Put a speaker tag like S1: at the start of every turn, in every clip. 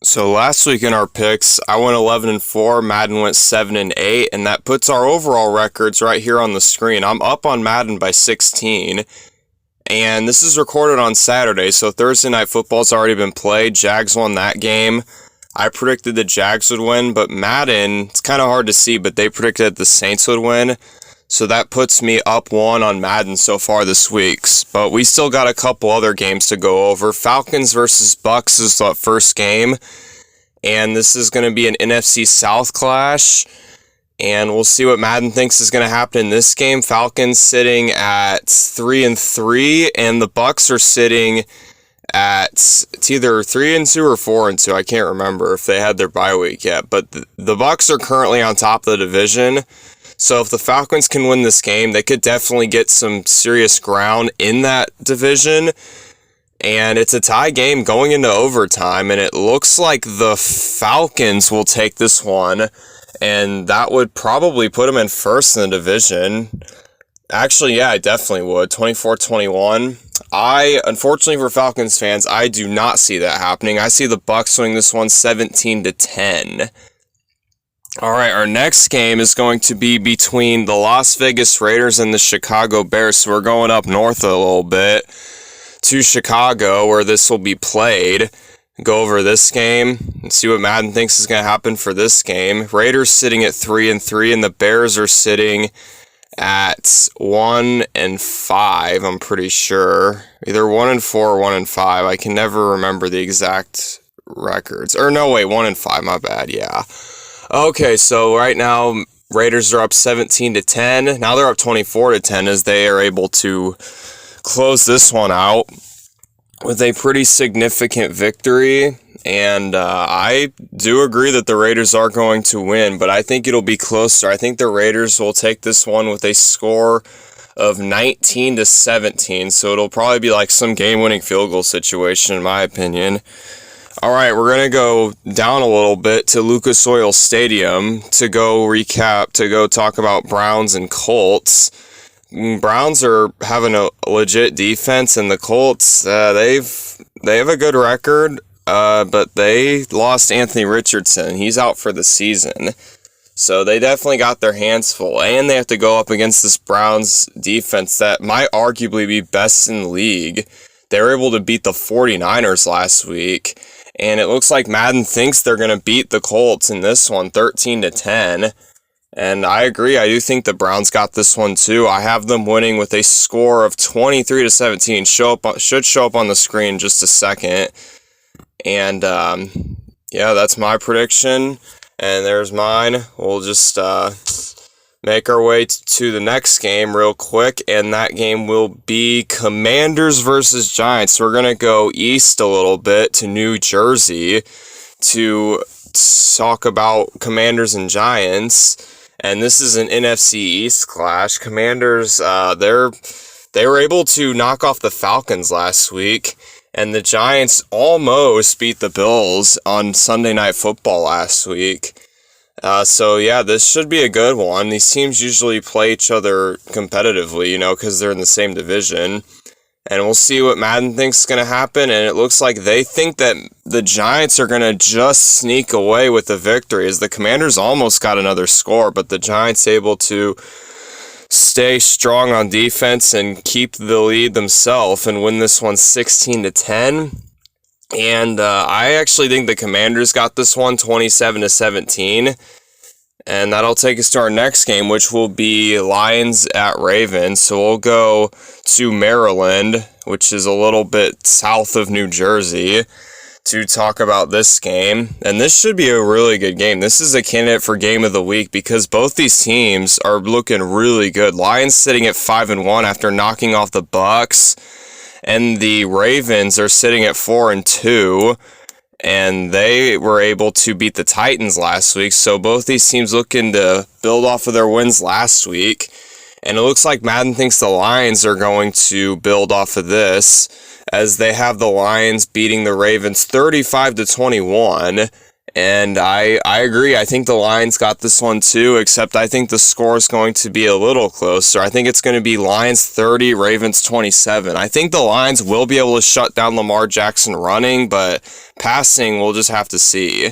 S1: So last week in our picks, I went 11-4, Madden went 7-8, and that puts our overall records right here on the screen. I'm up on Madden by 16, and this is recorded on Saturday, so Thursday Night Football's already been played. Jags won that game. I predicted the Jags would win, but Madden, it's kind of hard to see, but they predicted the Saints would win. So that puts me up one on Madden so far this week. But we still got a couple other games to go over. Falcons versus Bucks is the first game. And this is going to be an NFC South clash. And we'll see what Madden thinks is going to happen in this game. Falcons sitting at 3-3, and the Bucks are sitting at, it's either 3-2 or 4-2. I can't remember if they had their bye week yet. But the Bucks are currently on top of the division. So if the Falcons can win this game, they could definitely get some serious ground in that division. And it's a tie game going into overtime, and it looks like the Falcons will take this one, and that would probably put them in first in the division. Actually, yeah, I definitely would. 24-21. Unfortunately for Falcons fans, I do not see that happening. I see the Bucks winning this one 17-10. All right, our next game is going to be between the Las Vegas Raiders and the Chicago Bears. So we're going up north a little bit to Chicago, where this will be played. Go over this game and see what Madden thinks is going to happen for this game. Raiders sitting at 3-3, and the Bears are sitting at 1-5. I'm pretty sure either 1-4 or 1-5. I can never remember the exact records. Or no, wait, 1-5. My bad. Yeah. Okay, so right now, Raiders are up 17-10. Now they're up 24-10 as they are able to close this one out with a pretty significant victory. And I do agree that the Raiders are going to win, but I think it'll be closer. I think the Raiders will take this one with a score of 19-17, so it'll probably be like some game-winning field goal situation, in my opinion. All right, we're going to go down a little bit to Lucas Oil Stadium to go talk about Browns and Colts. Browns are having a legit defense, and the Colts, they have a good record, but they lost Anthony Richardson. He's out for the season. So they definitely got their hands full, and they have to go up against this Browns defense that might arguably be best in the league. They were able to beat the 49ers last week. And it looks like Madden thinks they're going to beat the Colts in this one, 13-10. And I agree. I do think the Browns got this one too. I have them winning with a score of 23-17. Should show up on the screen in just a second. And yeah, that's my prediction. And there's mine. We'll just make our way to the next game real quick, and that game will be Commanders versus Giants. So we're going to go east a little bit to New Jersey to talk about Commanders and Giants, and this is an NFC East clash. Commanders, they were able to knock off the Falcons last week, and the Giants almost beat the Bills on Sunday Night Football last week. So yeah, this should be a good one. These teams usually play each other competitively, because they're in the same division. And we'll see what Madden thinks is going to happen. And it looks like they think that the Giants are going to just sneak away with the victory, as the Commanders almost got another score, but the Giants able to stay strong on defense and keep the lead themselves and win this one 16-10. And I actually think the Commanders got this one 27-17. And that'll take us to our next game, which will be Lions at Ravens. So we'll go to Maryland, which is a little bit south of New Jersey, to talk about this game. And this should be a really good game. This is a candidate for Game of the Week because both these teams are looking really good. Lions sitting at 5-1 after knocking off the Bucks. And the Ravens are sitting at 4-2, and they were able to beat the Titans last week. So both these teams looking to build off of their wins last week. And it looks like Madden thinks the Lions are going to build off of this, as they have the Lions beating the Ravens 35-21. And I agree. I think the Lions got this one too, except I think the score is going to be a little closer. I think it's going to be Lions 30, Ravens 27. I think the Lions will be able to shut down Lamar Jackson running, but passing we'll just have to see.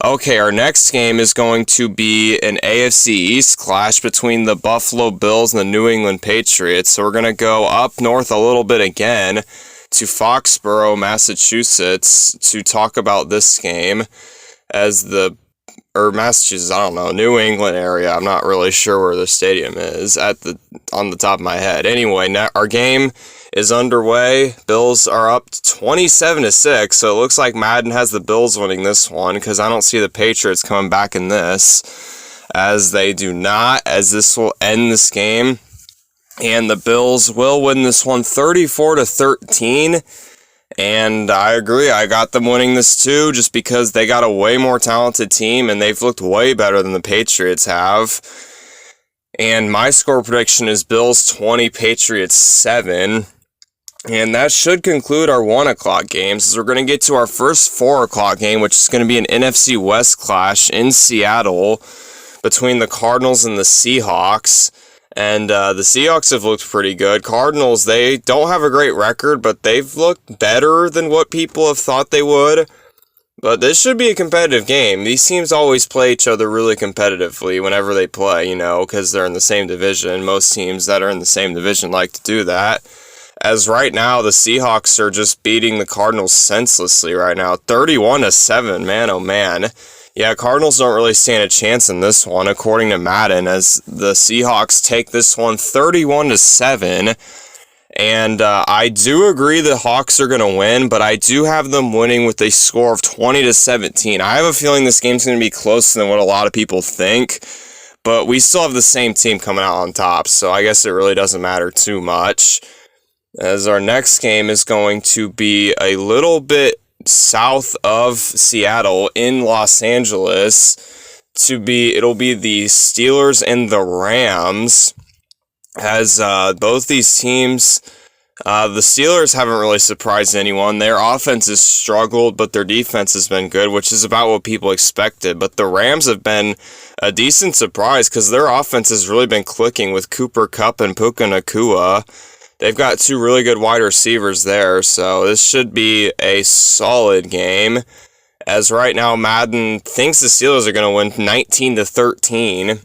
S1: Okay, our next game is going to be an AFC East clash between the Buffalo Bills and the New England Patriots. So we're going to go up north a little bit again to Foxborough, Massachusetts to talk about this game. Massachusetts, I don't know, New England area. I'm not really sure where the stadium is on the top of my head. Anyway, our game is underway. Bills are up 27-6, so it looks like Madden has the Bills winning this one because I don't see the Patriots coming back in this, as they do not, as this will end this game. And the Bills will win this one 34-13. And I agree, I got them winning this too, just because they got a way more talented team and they've looked way better than the Patriots have. And my score prediction is Bills 20, Patriots 7. And that should conclude our 1 o'clock games, as we're going to get to our first 4 o'clock game, which is going to be an NFC West clash in Seattle between the Cardinals and the Seahawks. And the Seahawks have looked pretty good. Cardinals, they don't have a great record, but they've looked better than what people have thought they would. But this should be a competitive game. These teams always play each other really competitively whenever they play, because they're in the same division. Most teams that are in the same division like to do that. As right now, the Seahawks are just beating the Cardinals senselessly right now. 31-7, man, oh man. Yeah, Cardinals don't really stand a chance in this one, according to Madden, as the Seahawks take this one 31-7. And I do agree the Hawks are going to win, but I do have them winning with a score of 20-17. I have a feeling this game's going to be closer than what a lot of people think, but we still have the same team coming out on top, so I guess it really doesn't matter too much. As our next game is going to be a little bit south of Seattle in Los Angeles. It'll be the Steelers and the Rams, as both these teams, the Steelers haven't really surprised anyone. Their offense has struggled, but their defense has been good, which is about what people expected. But the Rams have been a decent surprise because their offense has really been clicking with Cooper Kupp and Puka Nacua. They've got 2 really good wide receivers there, so this should be a solid game. As right now, Madden thinks the Steelers are going to win 19-13.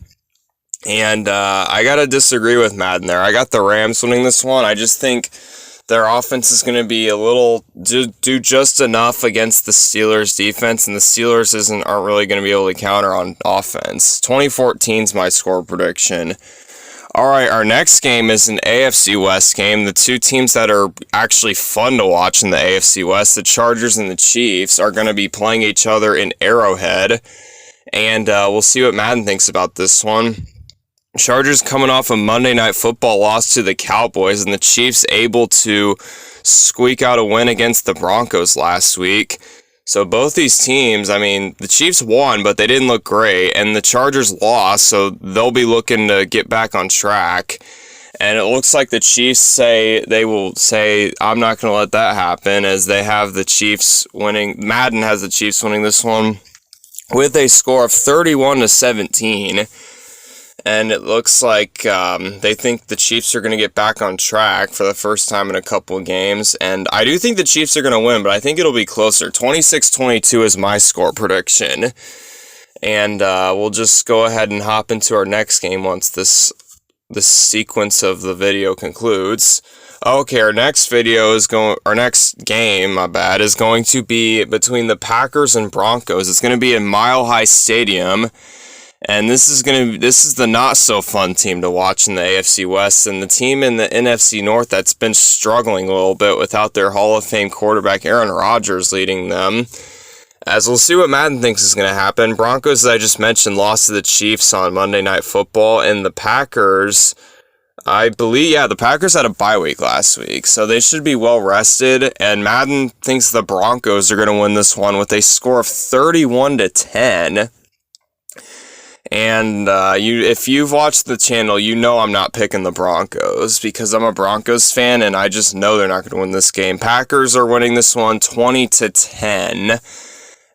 S1: And I got to disagree with Madden there. I got the Rams winning this one. I just think their offense is going to be do just enough against the Steelers' defense, and the Steelers aren't really going to be able to counter on offense. 2014 is my score prediction. Alright, our next game is an AFC West game. The 2 teams that are actually fun to watch in the AFC West, the Chargers and the Chiefs, are going to be playing each other in Arrowhead. And we'll see what Madden thinks about this one. Chargers coming off a Monday Night Football loss to the Cowboys, and the Chiefs able to squeak out a win against the Broncos last week. So both these teams, the Chiefs won, but they didn't look great, and the Chargers lost, so they'll be looking to get back on track. And it looks like the Chiefs will say, I'm not going to let that happen, as they have the Chiefs winning. Madden has the Chiefs winning this one with a score of 31-17. And it looks like they think the Chiefs are going to get back on track for the first time in a couple of games. And I do think the Chiefs are going to win, but I think it'll be closer. 26-22 is my score prediction. And we'll just go ahead and hop into our next game once this sequence of the video concludes. Okay, our next game, is going to be between the Packers and Broncos. It's going to be in Mile High Stadium. And this is the not so fun team to watch in the AFC West, and the team in the NFC North that's been struggling a little bit without their Hall of Fame quarterback Aaron Rodgers leading them. As we'll see what Madden thinks is going to happen. Broncos, as I just mentioned, lost to the Chiefs on Monday Night Football, and the Packers, the Packers had a bye week last week, so they should be well rested. And Madden thinks the Broncos are going to win this one with a score of 31-10. And if you've watched the channel, you know I'm not picking the Broncos because I'm a Broncos fan, and I just know they're not going to win this game. Packers are winning this one 20-10.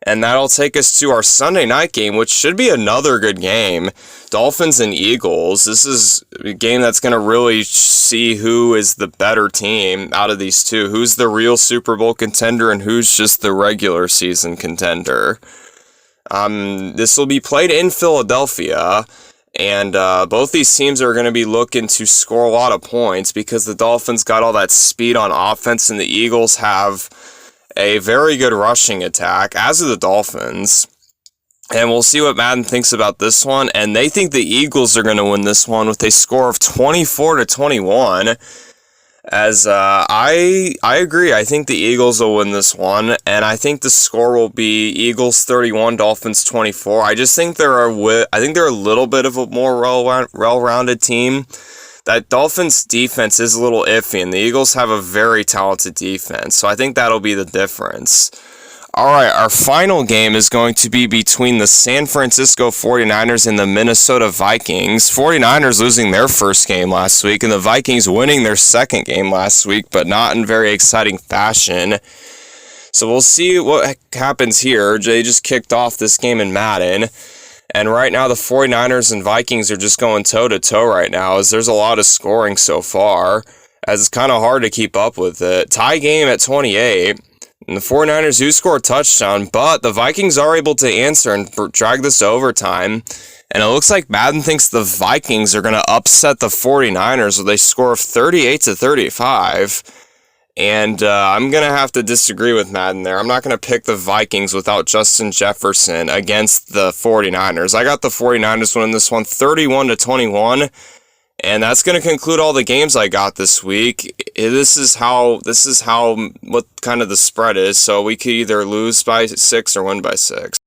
S1: And that'll take us to our Sunday night game, which should be another good game. Dolphins and Eagles. This is a game that's going to really see who is the better team out of these two. Who's the real Super Bowl contender and who's just the regular season contender. This will be played in Philadelphia. And both these teams are going to be looking to score a lot of points because the Dolphins got all that speed on offense and the Eagles have a very good rushing attack, as do the Dolphins. And we'll see what Madden thinks about this one. And they think the Eagles are going to win this one with a score of 24-21. As I agree, I think the Eagles will win this one, and I think the score will be Eagles 31, Dolphins 24. I just think they're a little bit of a more well-rounded team. That Dolphins defense is a little iffy, and the Eagles have a very talented defense, so I think that'll be the difference. Alright, our final game is going to be between the San Francisco 49ers and the Minnesota Vikings. 49ers losing their first game last week, and the Vikings winning their second game last week, but not in very exciting fashion. So we'll see what happens here. They just kicked off this game in Madden, and right now the 49ers and Vikings are just going toe-to-toe right now, as there's a lot of scoring so far, as it's kind of hard to keep up with it. Tie game at 28. And the 49ers do score a touchdown, but the Vikings are able to answer and drag this to overtime. And it looks like Madden thinks the Vikings are going to upset the 49ers with a score of 38-35. And I'm going to have to disagree with Madden there. I'm not going to pick the Vikings without Justin Jefferson against the 49ers. I got the 49ers winning this one 31-21. And that's going to conclude all the games I got this week. This is how what kind of the spread is. So we could either lose by 6 or win by 6.